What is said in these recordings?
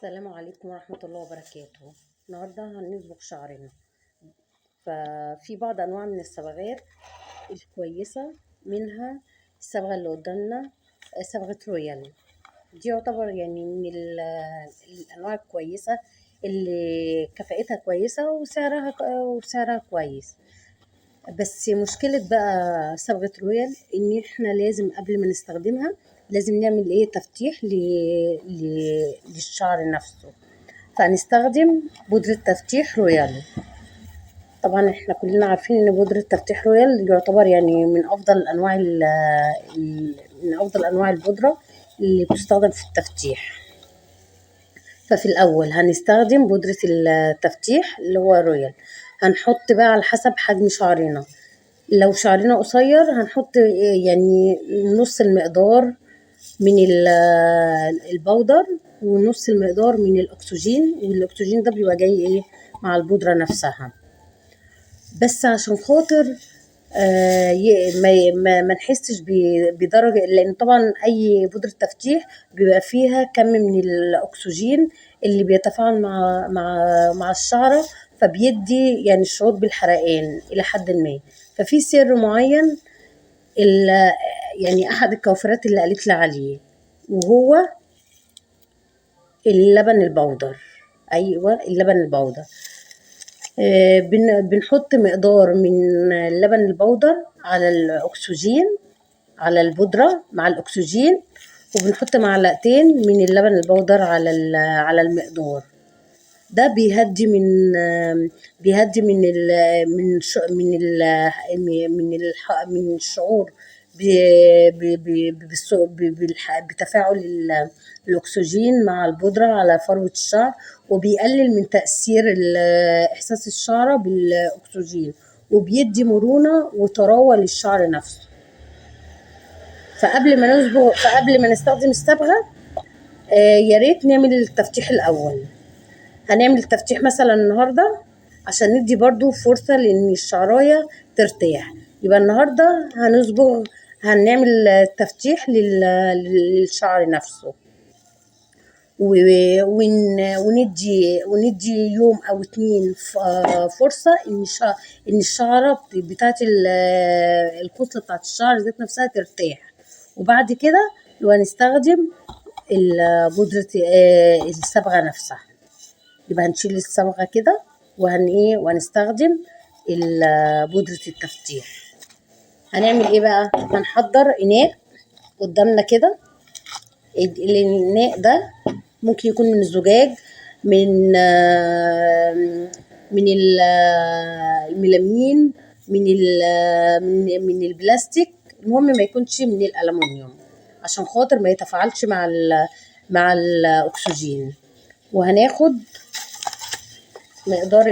السلام عليكم ورحمة الله وبركاته. النهاردة هنصبغ شعرنا. ففي بعض أنواع من الصبغات الكويسة، منها الصبغة اللي قدامنا صبغة رويال. دي يعتبر يعني من الأنواع الكويسة اللي كفاءتها كويسة وسعرها كويس. بس مشكلة بقى صبغة رويال إن احنا لازم قبل ما نستخدمها لازم نعمل تفتيح للشعر نفسه. فهنستخدم بودرة تفتيح رويال. طبعا احنا كلنا عارفين ان بودرة تفتيح رويال يعتبر يعني من افضل انواع البودرة اللي بتستخدم في التفتيح. ففي الاول هنستخدم بودرة التفتيح اللي هو رويال. هنحط بقى على حسب حجم شعرنا. لو شعرنا قصير هنحط يعني نص المقدار من البودر ونص المقدار من الاكسجين، والاكسجين ده بيبقى جاي مع البودرة نفسها، بس عشان خاطر ما نحسش بدرجة، لان طبعا اي بودرة تفتيح بيبقى فيها كم من الاكسجين اللي بيتفاعل مع الشعرة، فبيدي يعني الشعور بالحرقان الى حد ما. ففي سر معين يعني احد الكوافيرات اللي قالت لي عليه، وهو اللبن البودر. ايوه اللبن البودر. بنحط مقدار من اللبن البودر على الاكسجين، على البودرة مع الاكسجين، وبنحط معلقتين من اللبن البودر على المقدار ده. بيهدي من الشعور بتفاعل الاكسجين مع البودرة على فروة الشعر، وبيقلل من تأثير احساس الشعر بالاكسجين، وبيدي مرونة وطراوة للشعر نفسه. فقبل ما نستخدم الصبغة يا ريت نعمل التفتيح الاول. هنعمل التفتيح مثلا النهارده عشان ندي برضو فرصة لان الشعراية ترتاح. يبقى النهارده هنعمل تفتيح للشعر نفسه، وندي يوم او 2 فرصة ان الشعرة بتاعت الكتلة بتاعت الشعر ذات نفسها ترتاح. وبعد كده هنستخدم بودرة الصبغة نفسها. يبقى هنشيل الصبغة كده وهنستخدم بودرة التفتيح. هنعمل بقى؟ هنحضر اناء قدامنا كده. الاناء ده ممكن يكون من الزجاج، من الميلامين، من البلاستيك، المهم ما يكونش من الالومنيوم عشان خاطر ما يتفاعلش مع الاكسجين. وهناخد مقدار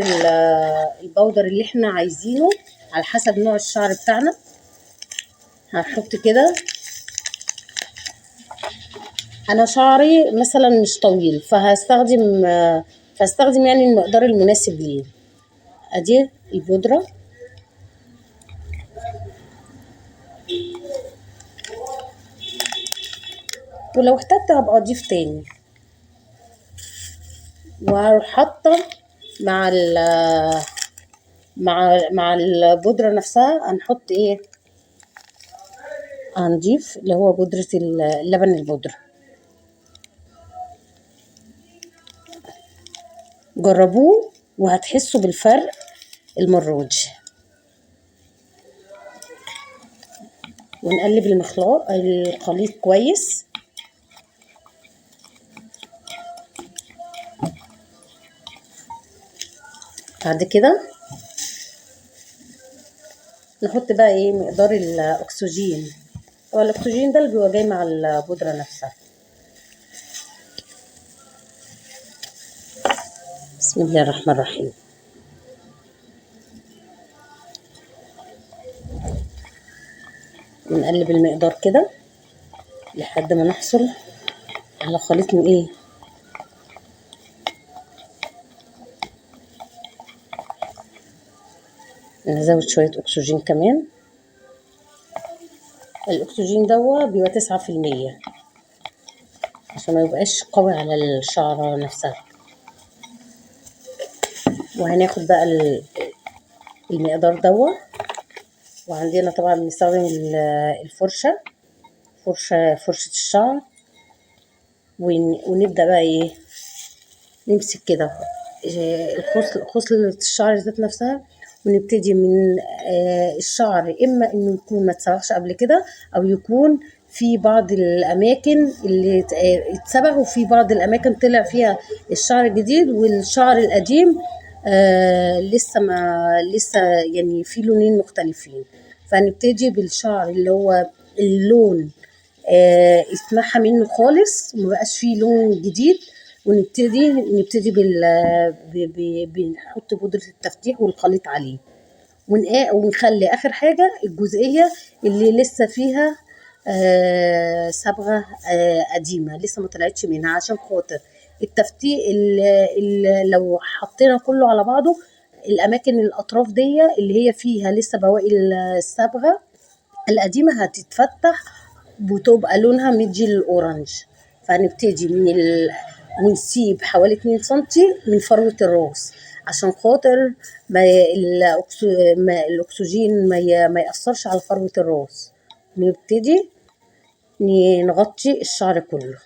البودر اللي احنا عايزينه على حسب نوع الشعر بتاعنا. هنحط كده. انا شعري مثلا مش طويل، فهستخدم يعني المقدار المناسب ليه. ادي البودرة، ولو احتجت هبقى اضيف تاني. وهروح حاطه مع البودرة نفسها. هنحط هنضيف اللي هو بودرة اللبن البودرة. جربوه وهتحسوا بالفرق المرة دي. ونقلب الخليط كويس. بعد كده نحط بقى مقدار الاكسجين. هو الاكسجين ده اللي بيبقى جاي مع البودرة نفسها. بسم الله الرحمن الرحيم. ونقلب المقدار كده لحد ما نحصل على خليط من نزود شوية اكسجين كمان. الاكسجين ده بيبقى 9%. عشان ما يبقاش قوي على الشعرة نفسها. وهناخد بقى المقدار دوا، وعندنا طبعا بنستخدم الفرشة، فرشة الشعر، ونبدأ بقى ايه نمسك كده خصلة الشعر ذات نفسها، ونبتدي من الشعر اما انه يكون ما اتسبغش قبل كده، او يكون في بعض الاماكن اللي اتسبغ، وفي بعض الاماكن طلع فيها الشعر الجديد، والشعر القديم لسه يعني في لونين مختلفين. فهنبتدي بالشعر اللي هو اللون اتمحى منه خالص ومبقاش فيه لون جديد، ونبتدي بنحط بودرة التفتيح والخليط عليه، ونخلي اخر حاجة الجزئية اللي لسه فيها صبغة قديمة لسه ما طلعتش منها، عشان خاطر التفتيح لو حطينا كله على بعضه، الاماكن الاطراف دي اللي هي فيها لسه بواقي الصبغة القديمة هتتفتح وتبقى لونها مدي للأورنج. فهنبتدي ونسيب حوالي 2 سنتي من فروة الراس، عشان خاطر الأكسجين ما يأثرش على فروة الراس. نبتدي نغطي الشعر كله.